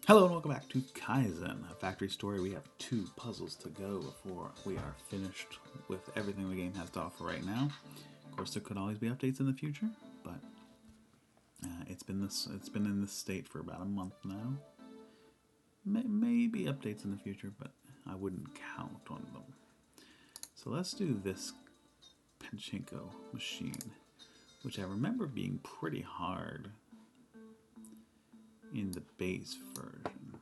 Hello and welcome back to Kaizen, a factory story. We have 2 puzzles to go before we are finished with everything the game has to offer right now. Of course, there could always be updates in the future, but it's been in this state for about a month now. Maybe updates in the future, but I wouldn't count on them. So let's do this Pachinko machine, which I remember being pretty hard in the base version.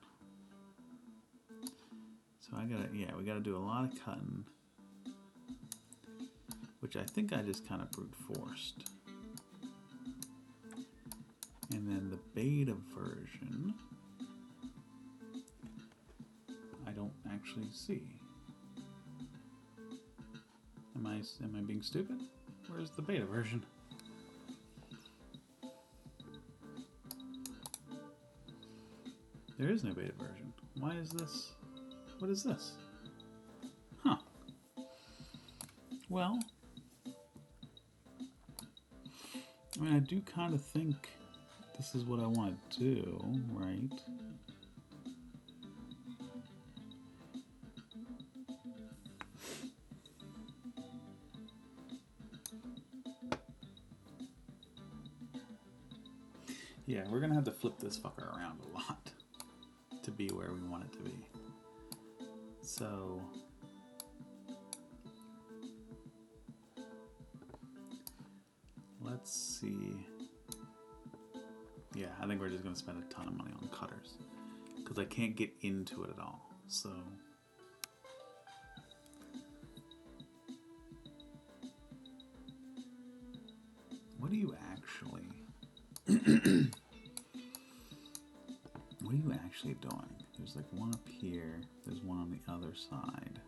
So we gotta do a lot of cutting, which I think I just kind of brute forced. And then the beta version, I don't actually see. Am I being stupid? Where's the beta version? There is no beta version. Why is this? What is this? Huh. Well, I mean, I do kind of think this is what I want to do, right? Yeah, we're gonna have to flip this fucker around a lot to be where we want it to be. So let's see. Yeah, I think we're just gonna spend a ton of money on cutters because I can't get into it at all. So what do you actually what are you actually doing? There's like one up here, there's one on the other side.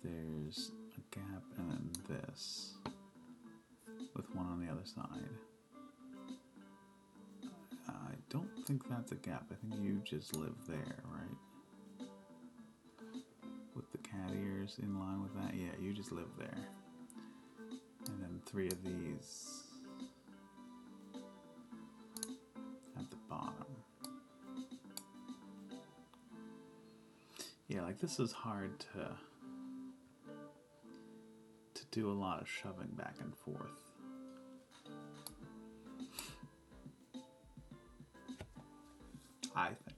There's a gap and then this with one on the other side. I don't think that's a gap. I think you just live there, right? With the cat ears in line with that? Yeah, you just live there. And then 3 of these at the bottom. Yeah, like this is hard to do a lot of shoving back and forth. I think.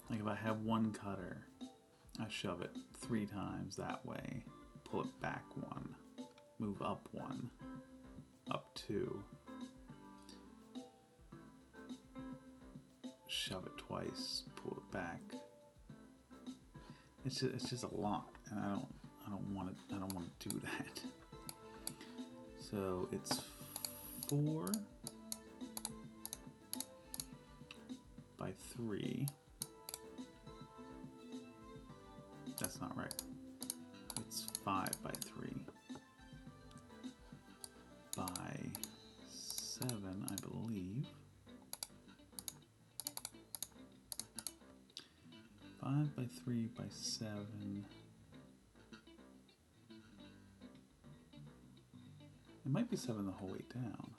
Like if I have one cutter, I shove it 3 times that way, pull it back 1, move up 1, up 2, shove it twice, pull it back. It's just a lot, and I don't want to do that. So it's 4 by 3. That's not right. It's 5 by 3 by 7, I believe. 5 by 3 by 7. It might be 7 the whole way down.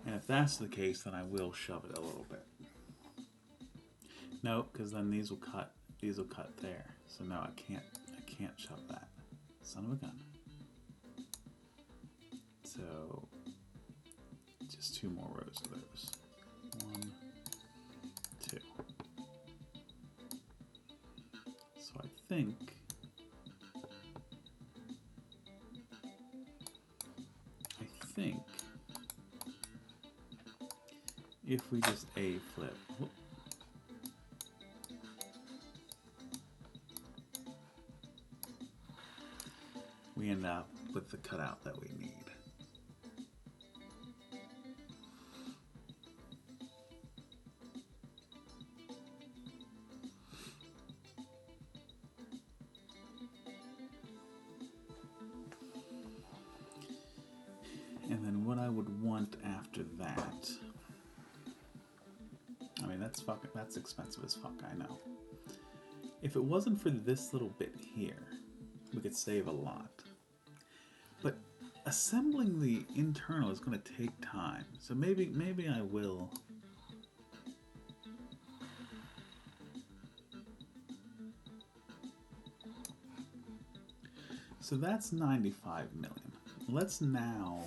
And if that's the case, then I will shove it a little bit. No, because then these will cut there. So no, I can't shove that. Son of a gun. So just 2 more rows of those. 1, 2. So I think if we just A flip, whoop, we end up with the cutout that we need. And then what I would want after that, I mean that's expensive as fuck, I know. If it wasn't for this little bit here, we could save a lot. But assembling the internal is going to take time. So maybe I will. So that's 95 million. Let's now...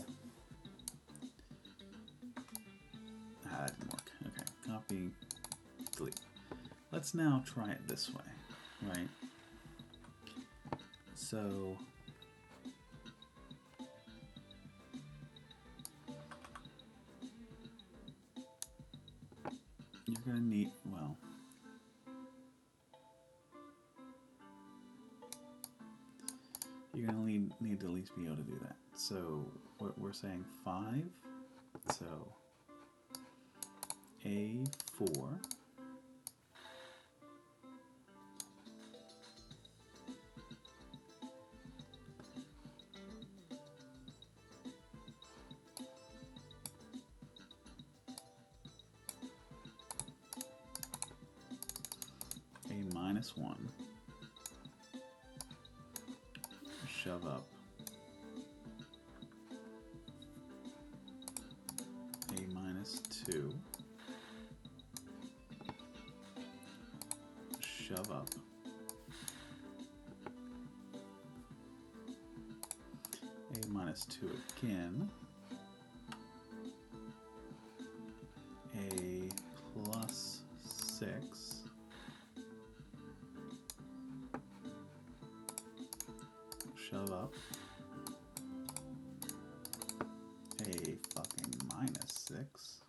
that didn't work. Okay, copy, delete. Let's now try it this way, right? So... you're going to need, well... you're going to need to at least be able to do that. So we're saying 5. So A4. A-1. Shove up A-2. Shove up A-2 again. A+6. Shove up A fucking -6.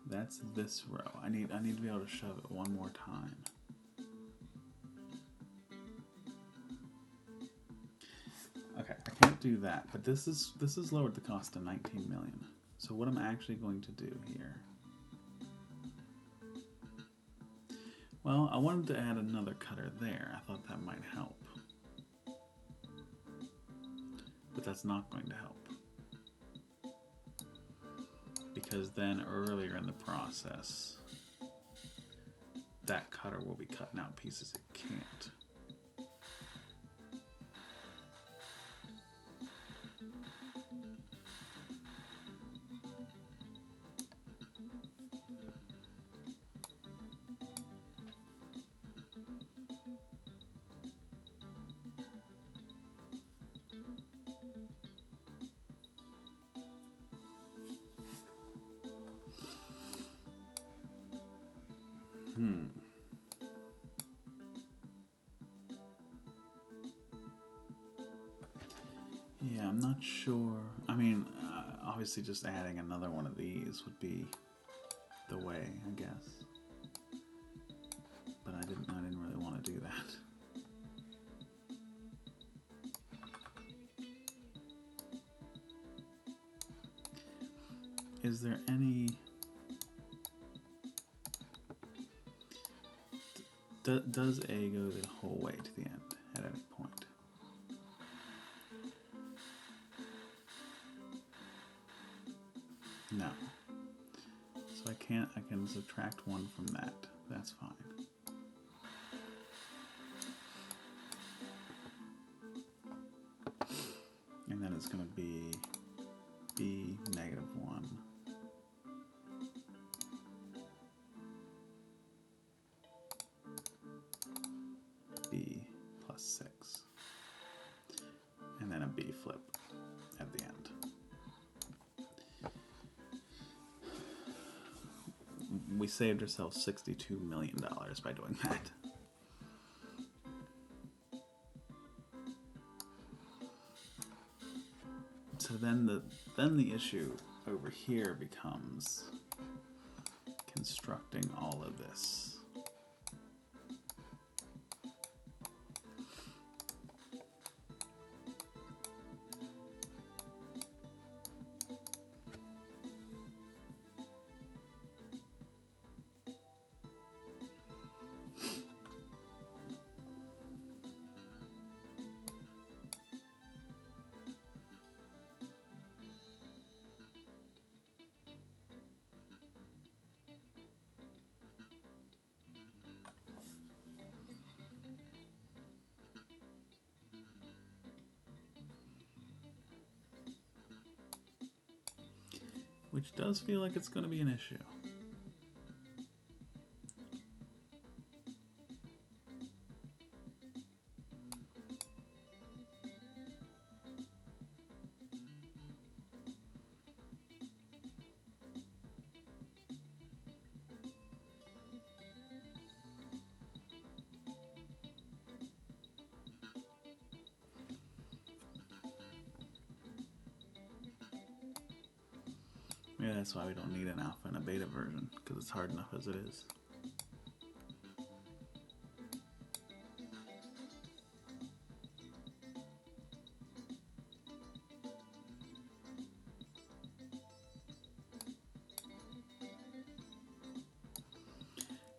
That's this row. I need to be able to shove it one more time. Okay, I can't do that, but this is lowered the cost to 19 million. So what I'm actually going to do here... well, I wanted to add another cutter there. I thought that might help. But that's not going to help. Because then earlier in the process, that cutter will be cutting out pieces it can't. Yeah, I'm not sure. I mean, obviously just adding another one of these would be the way, I guess. But I didn't really want to do that. Is there any... does A go the whole way to the end at any point? No. So I can subtract 1 from that. That's fine. And then it's going to be B -1. B +6. And then a B flip at the end. We saved ourselves $62 million by doing that. So then the issue over here becomes constructing all of this. which does feel like it's going to be an issue. Yeah, that's why we don't need an alpha and a beta version, because it's hard enough as it is.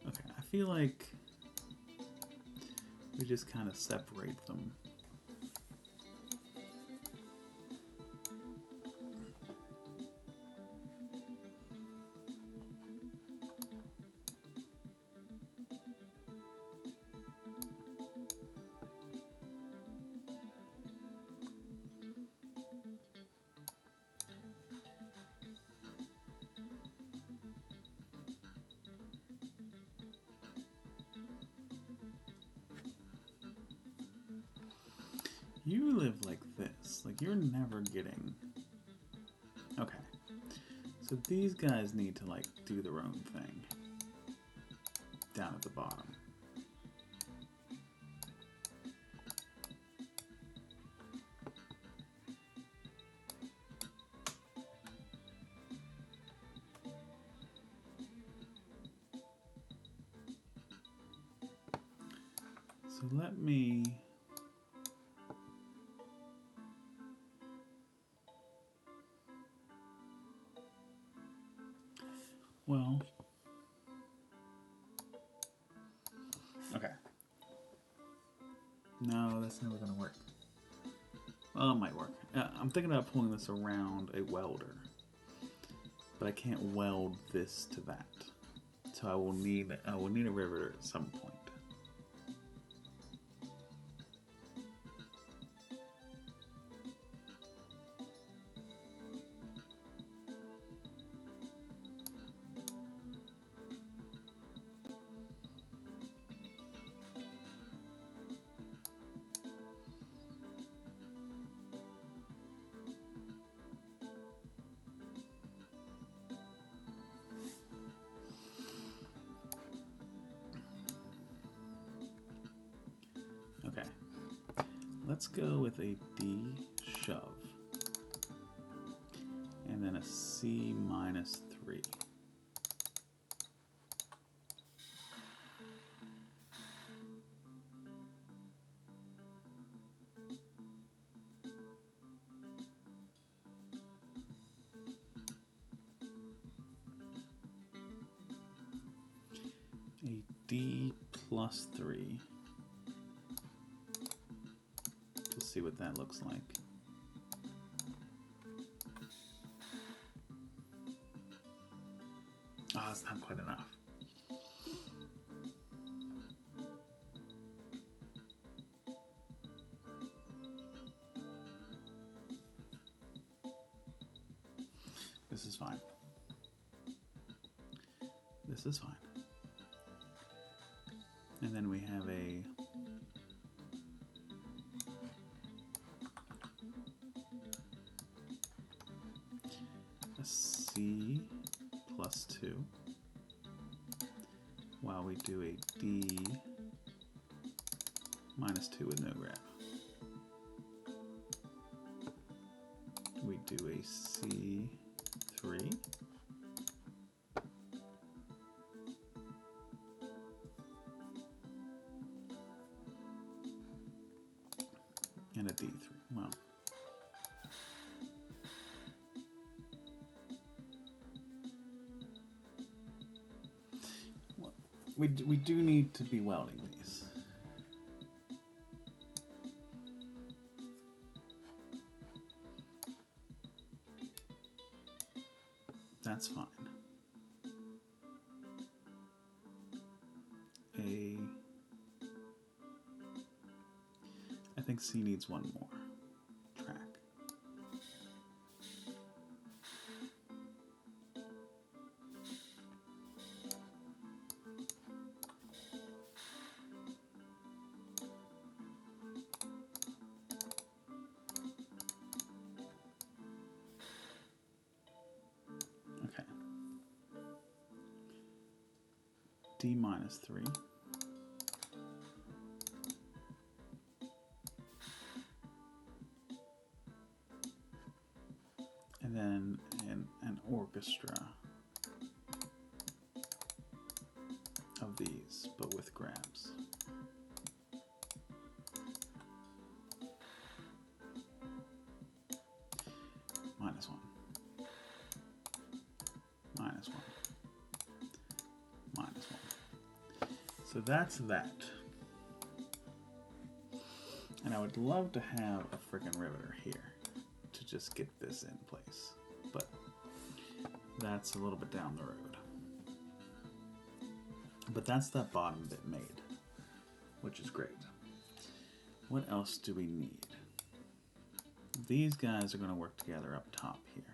Okay, I feel like we just kind of separate them. You live like this. Like, you're never getting... Okay. So these guys need to, like, do their own thing. Down at the bottom. So let me... Well... Okay. No, that's never going to work. Well, it might work. I'm thinking about pulling this around a welder. But I can't weld this to that. So I will need a riveter at some point. Okay, let's go with a D shove, and then a C minus 3. A D plus 3. We'll see what that looks like. Oh, that's not quite enough. This is fine. This is fine. And then we have a C plus 2, while we do a D minus 2 with no grab. We do a C3, and a D3. Wow. We do need to be welding these. That's fine. I think C needs one more track. D minus 3. And then an orchestra of these, but with grabs. Minus 1. Minus 1. Minus 1. So that's that. And I would love to have a frickin' riveter here to just get this in place. But that's a little bit down the road. But that's that bottom bit made, which is great. What else do we need? These guys are going to work together up top here.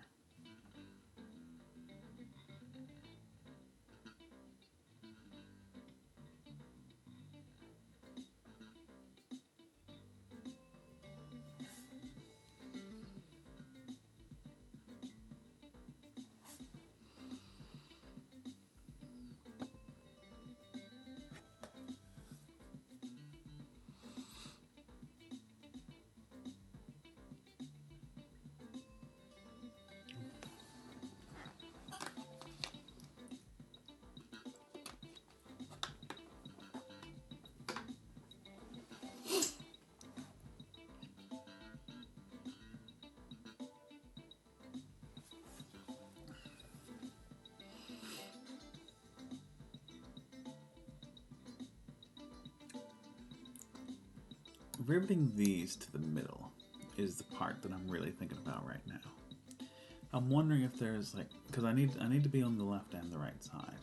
Riveting these to the middle is the part that I'm really thinking about right now. I'm wondering if there's like, because I need to be on the left and the right side.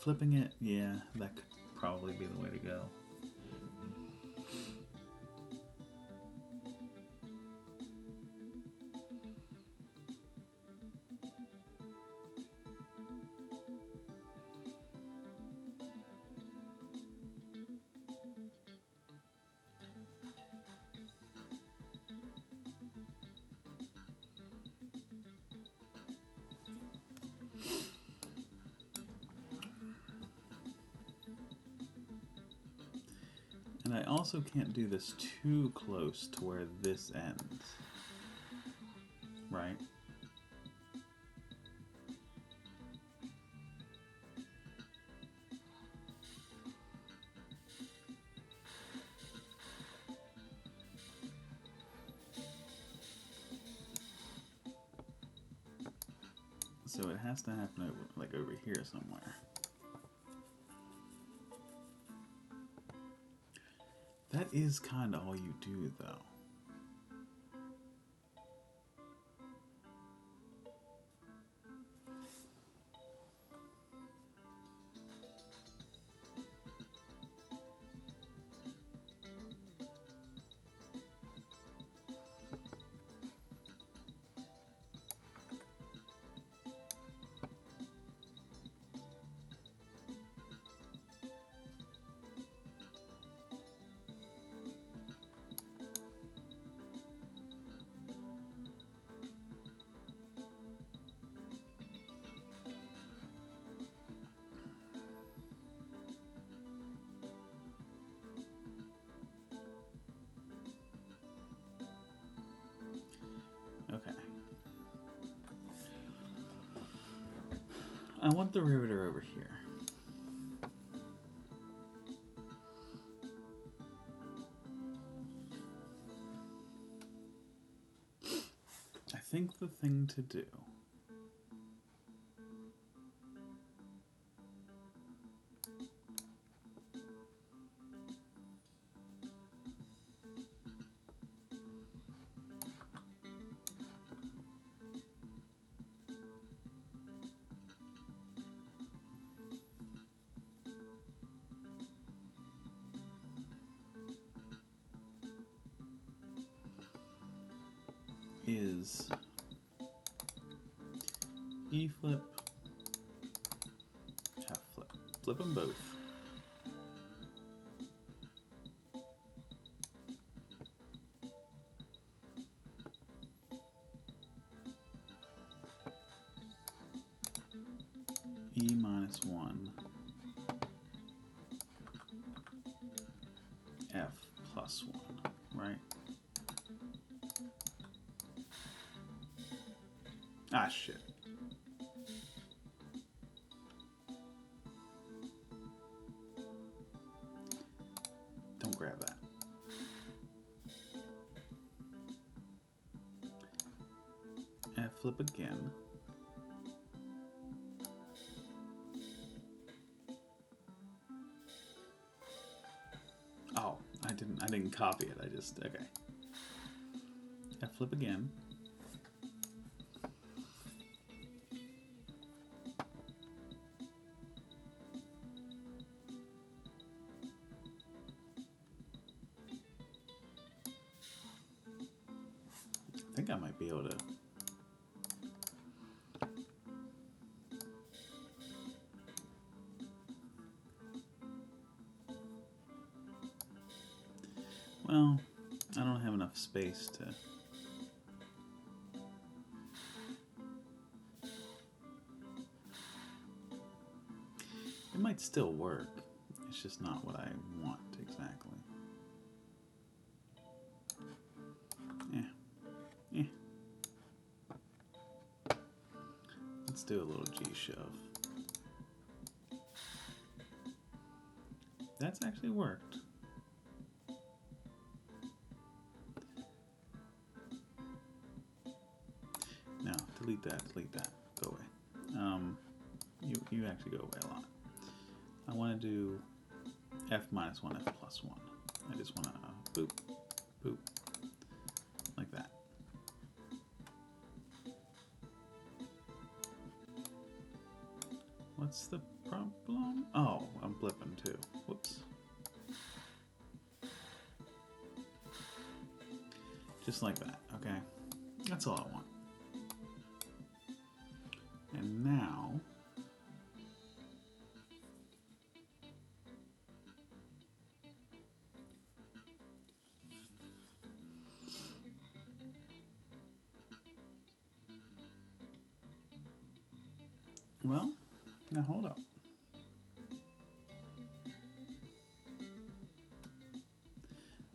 Flipping it, yeah, that could probably be the way to go. And I also can't do this too close to where this ends, right? So it has to happen over, like over here somewhere. That is kind of all you do, though. Okay. I want the riveter over here. I think the thing to do is E flip, F flip. Flip them both. E minus 1. +1, right? Ah, shit. Don't grab that. F flip again. Oh, I didn't copy it. I just, okay. F flip again. I think I might be able to. Well, I don't have enough space to. It might still work. It's just not what I want exactly. Yeah. Let's do a little G shove. That's actually worked. No, delete that, go away. You actually go away a lot. I want to do F minus 1, F plus 1. I just want to boop, boop, like that. What's the problem? Oh, I'm blipping too. Whoops. Just like that, okay? That's all I want. And now, well, now hold up.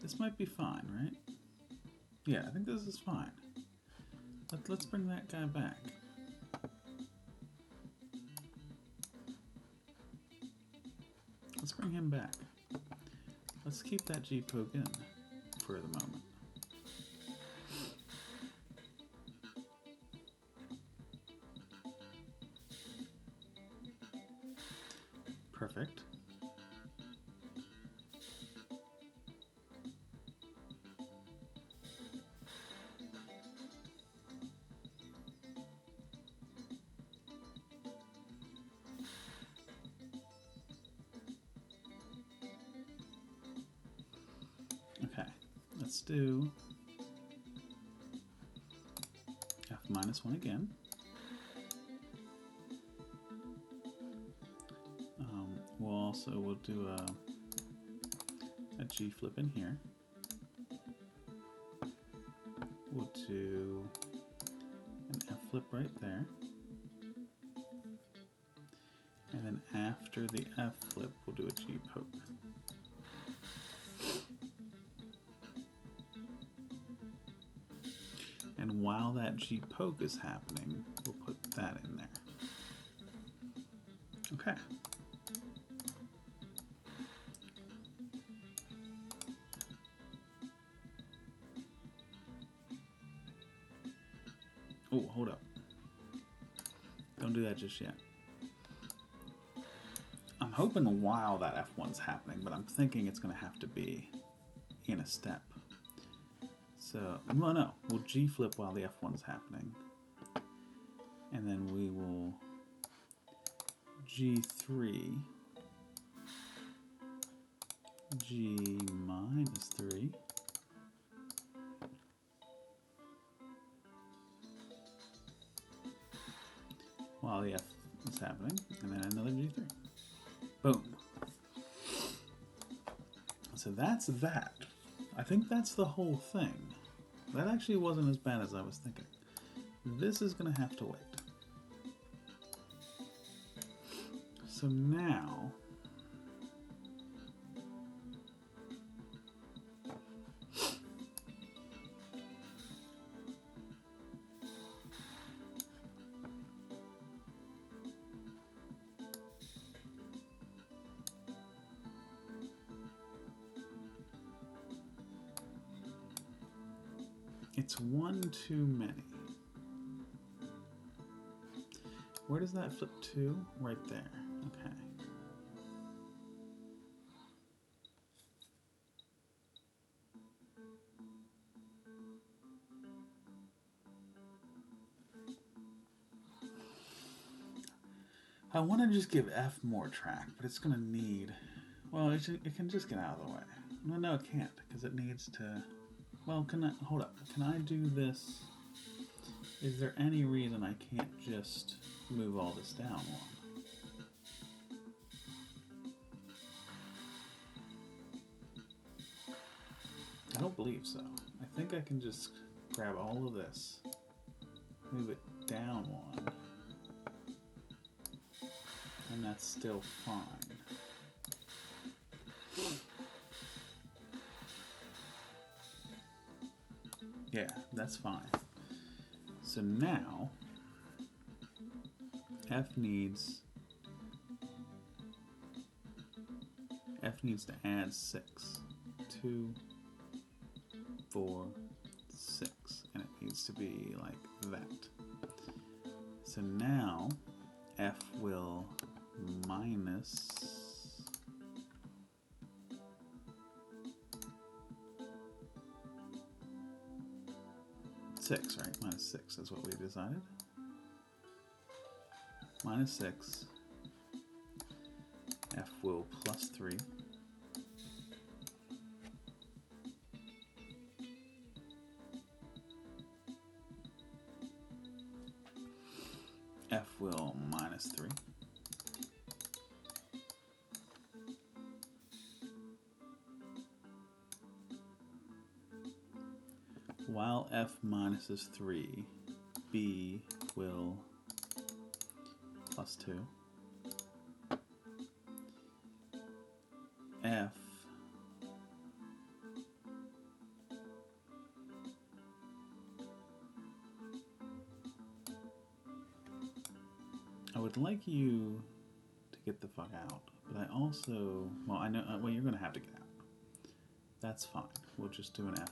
This might be fine, right? Yeah, I think this is fine. Let's bring that guy back. Let's bring him back. Let's keep that G poke in for the moment. Perfect. Okay, let's do F minus 1 again. We'll do a G flip in here. We'll do an F flip right there. And then after the F flip, we'll do a G poke. And while that G poke is happening, we'll put that in there. Okay. Oh, hold up. Don't do that just yet. I'm hoping while that F1's happening, but I'm thinking it's going to have to be in a step. So, well, no, we'll G flip while the F1's happening. And then we will G3, G minus 3, while the F is happening, and then another G3. Boom. So that's that. I think that's the whole thing. That actually wasn't as bad as I was thinking. This is going to have to wait. So now, It's one too many. Where does that flip to? Right there. Okay. I want to just give F more track, but it's going to need... Well, it can just get out of the way. Well, no, it can't, because it needs to... Well, can I... Hold up. Can I do this? Is there any reason I can't just move all this down one? I don't believe so. I think I can just grab all of this, move it down one, and that's still fine. Yeah, that's fine. So now, F needs to add 6. 2, 4, 6, and it needs to be like that. So now, F will minus 6, right? Minus 6 is what we decided. Minus 6. F will plus 3. F will minus 3. While F minuses 3, B will plus 2. F I would like you to get the fuck out, but I also, well, I know, well, you're going to have to get out. That's fine. We'll just do an F.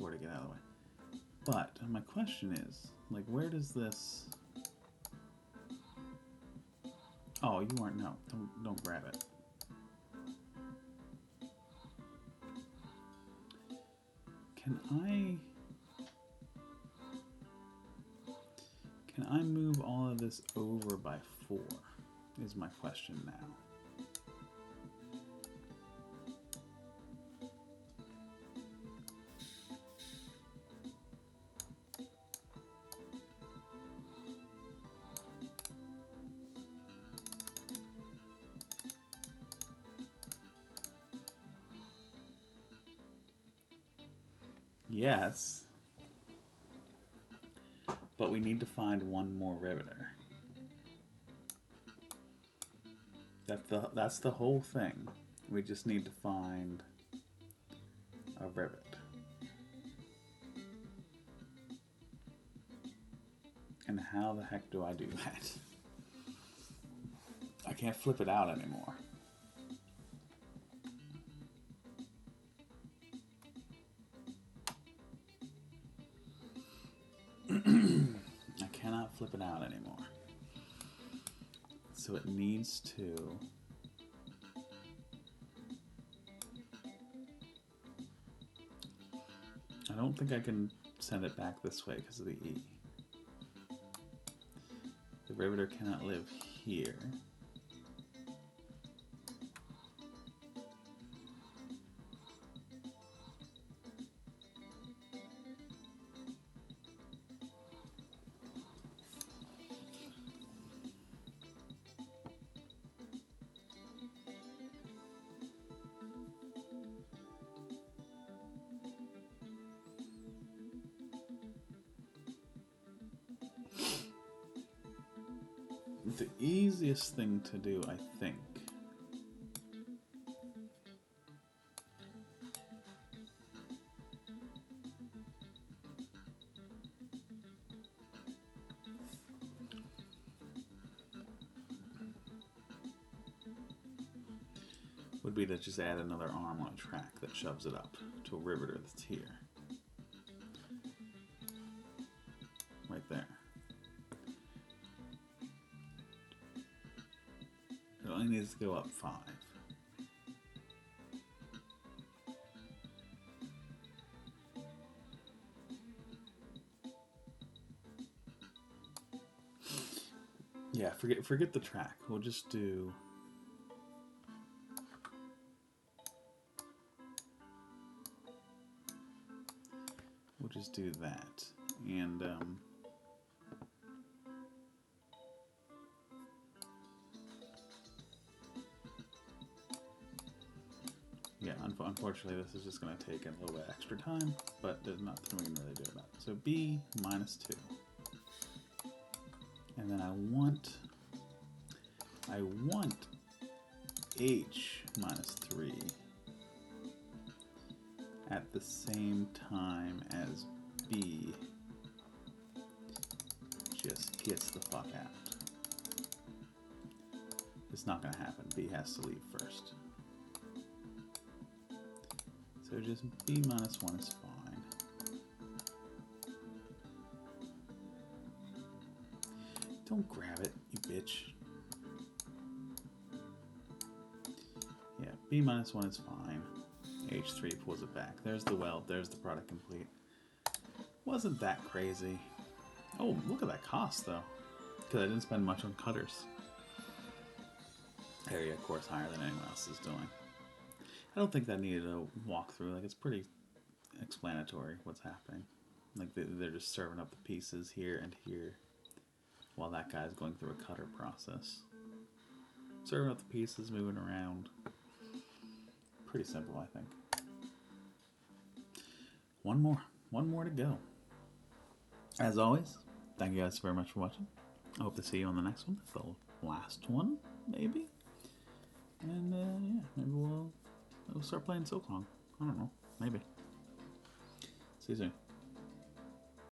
F4 to get out of the way. But my question is, like, where does this... Oh, you aren't, no, don't grab it. Can I move all of this over by 4, is my question now. Yes. But we need to find one more riveter. That's the whole thing. We just need to find a rivet. And how the heck do I do that? I can't flip it out anymore. I cannot flip it out anymore. So it needs to... I don't think I can send it back this way because of the E. The riveter cannot live here. The easiest thing to do, I think, would be to just add another arm on a track that shoves it up to a riveter that's here. Right there. It only needs to go up 5. Yeah, forget the track. We'll just do... We'll just do that. And, yeah, unfortunately this is just going to take a little bit extra time, but there's nothing we can really do about it. So B minus 2. And then I want H minus 3 at the same time as B just gets the fuck out. It's not gonna happen. B has to leave first. So just B minus 1 is fine. Don't grab it, you bitch. Yeah, B minus 1 is fine. H3 pulls it back. There's the weld. There's the product complete. Wasn't that crazy. Oh, look at that cost, though. Because I didn't spend much on cutters. Area, of course, higher than anyone else is doing. I don't think that needed a walkthrough. Like, it's pretty explanatory what's happening. Like, they're just serving up the pieces here and here while that guy's going through a cutter process. Serving up the pieces, moving around. Pretty simple, I think. One more to go. As always, thank you guys very much for watching. I hope to see you on the next one, the last one, maybe. And yeah, maybe we'll start playing Silk Long. I don't know, maybe. See you soon.